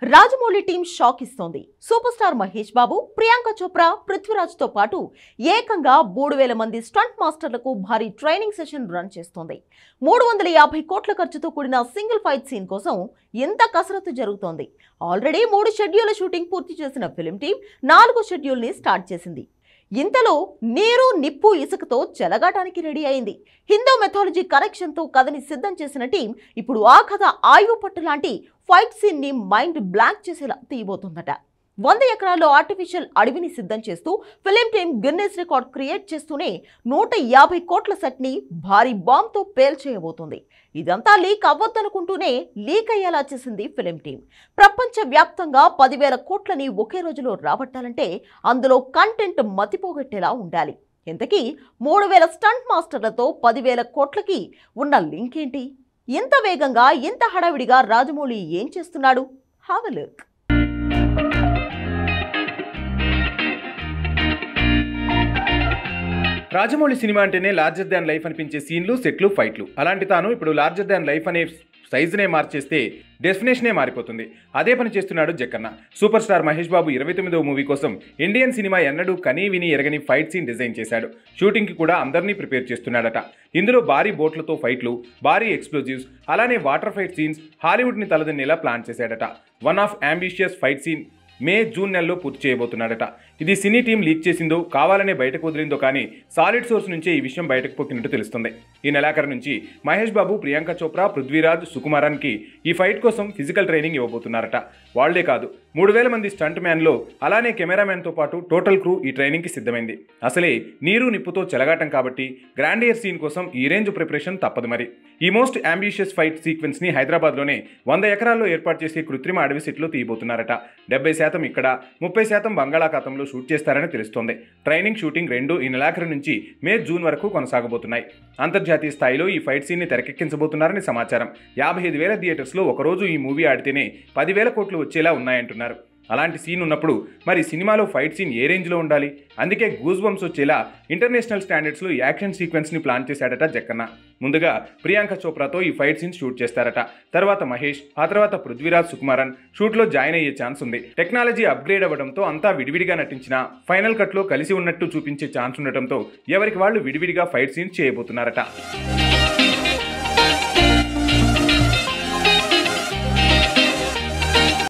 Rajamouli team shock ఇస్తోంది. Super star Mahesh Babu, Priyanka Chopra, Prithviraj తో పాటు ఏకంగా 3000 మంది స్టంట్ మాస్టర్లకు భారీ ట్రైనింగ్ సెషన్ రన్ చేస్తోంది. 350 కోట్ల ఖర్చుతో కూడిన సింగిల్ ఫైట్ సీన్ కోసం ఎంత కసరత్తు జరుగుతోంది. ఆల్రెడీ 3 షెడ్యూల్ షూటింగ్ పూర్తి చేసిన ఫిల్మ్ టీం 4వ షెడ్యూల్ ని స్టార్ట్ చేసింది. ఇంతలో నీరు నిప్పు ఇసుకతో చెలగాటానికి రెడీ అయింది. హిందూ మెథాలజీ కరెక్షన్ తో కథని సిద్ధం చేసిన టీం ఇప్పుడు ఆ కథ ఆయువు పట్టు లాంటి ఫైట్ సీన్ ని మైండ్ బ్లాంక్ చేసేలా తీయబోతుందట. 100 ఎకరాల్లో ఆర్టిఫిషియల్ అడవిని సిద్ధం చేస్తూ film team Guinness record create చేస్తూనే 150 కోట్ల సెట్ ని భారీ బాంబ్ తో పేల్చేయబోతుంది. ఇదంతా లీక్ అవ్వద్దనుకుంటూనే లీక్ అయ్యేలా చేసింది ఫిలిం టీం. ప్రపంచ వ్యాప్తంగా 10,000 కోట్లని ఒకే రోజులో రాబట్టాలంటే అందులో కంటెంట్ మతిపోగొట్టేలా ఉండాలి. ఇంతకీ 3,000 స్టంట్ మాస్టర్లతో 10,000 కోట్లకి ఉన్న లింక్ ఏంటి? ఇంత వేగంగా ఇంత హడావిడిగా రాజమౌళి ఏం చేస్తున్నాడు? Have a look. Rajamouli cinema అంటేనే లార్జర్ దాన్ లైఫ్ అనిపించే సీన్లు, సెట్లు, ఫైట్లు. అలాంటి తాను ఇప్పుడు లార్జర్ దాన్ లైఫ్ అనే సైజునే మార్చేస్తే డెఫినేషనే మారిపోతుంది. అదే పని చేస్తున్నాడు Jakkanna. Super star Mahesh Babu 29వ movie కోసం ఇండియన్ సినిమా ఎన్నడూ కనీ విని ఎరగని ఫైట్ సీన్ డిజైన్ చేశాడు. షూటింగ్కి కూడా అందరినీ ప్రిపేర్ చేస్తున్నాడట. ఇందులో భారీ బోట్లతో ఫైట్లు, భారీ ఎక్స్ప్లోజివ్స్, అలానే వాటర్ ఫైట్ సీన్స్ హాలీవుడ్ని తలదన్నేలా ప్లాన్ చేశాడట. One of ambitious fight scene May, June నెలలో పూర్తి చేయబోతున్నాడట. ఇది సినీ టీం లీక్ చేసిందో కావాలనే బయటకు వదిలిందో కానీ సాలిడ్ సోర్స్ నుంచే ఈ విషయం బయటకు పొక్కినట్టు తెలుస్తుంది. ఈ నెలాఖరు నుంచి మహేష్ బాబు, ప్రియాంక చోప్రా, పృథ్వీరాజ్, సుకుమారాన్కి ఈ ఫైట్ కోసం ఫిజికల్ ట్రైనింగ్ ఇవ్వబోతున్నారట. వాళ్లే కాదు, 3,000 మంది స్టంట్ మ్యాన్లో అలానే కెమెరామ్యాన్తో పాటు టోటల్ క్రూ ఈ ట్రైనింగ్కి సిద్ధమైంది. అసలే నీరు నిప్పుతో చెలగాటం కాబట్టి గ్రాండియర్ సీన్ కోసం ఈ రేంజ్ ప్రిపరేషన్ తప్పదు. మరి ఈ మోస్ట్ అంబిషియస్ ఫైట్ సీక్వెన్స్ని హైదరాబాద్లోనే 100 ఎకరాల్లో ఏర్పాటు చేసే కృత్రిమ అడవి సెట్లో తీయబోతున్నారట. 70% ఇక్కడ, 30% బంగాళాఖాతంలో షూట్ చేస్తారని తెలుస్తోంది. ట్రైనింగ్, షూటింగ్ రెండూ ఈ నెలాఖరు నుంచి మే, జూన్ వరకు కొనసాగబోతున్నాయి. అంతర్జాతీయ స్థాయిలో ఈ ఫైట్ సీన్ని తెరకెక్కించబోతున్నారని సమాచారం. 55,000 థియేటర్స్లో ఒకరోజు ఈ మూవీ ఆడితేనే 10,000 కోట్లు వచ్చేలా ఉన్నాయంటున్నారు. అలాంటి సీన్ ఉన్నప్పుడు మరి సినిమాలో ఫైట్ సీన్ ఏ రేంజ్లో ఉండాలి? అందుకే గూస్ బంప్స్ వచ్చేలా ఇంటర్నేషనల్ స్టాండర్డ్స్లో యాక్షన్ సీక్వెన్స్ని ప్లాన్ చేశాడట జక్కన్న. ముందుగా ప్రియాంక చోప్రాతో ఈ ఫైట్ సీన్ షూట్ చేస్తారట. తర్వాత మహేష్, ఆ తర్వాత పృథ్వీరాజ్, సుకుమారన్ షూట్లో జాయిన్ అయ్యే ఛాన్స్ ఉంది. టెక్నాలజీ అప్గ్రేడ్ అవ్వడంతో అంతా విడివిడిగా నటించిన ఫైనల్ కట్లో కలిసి ఉన్నట్టు చూపించే ఛాన్స్ ఉండటంతో ఎవరికి వాళ్ళు విడివిడిగా ఫైట్ సీన్స్ చేయబోతున్నారట.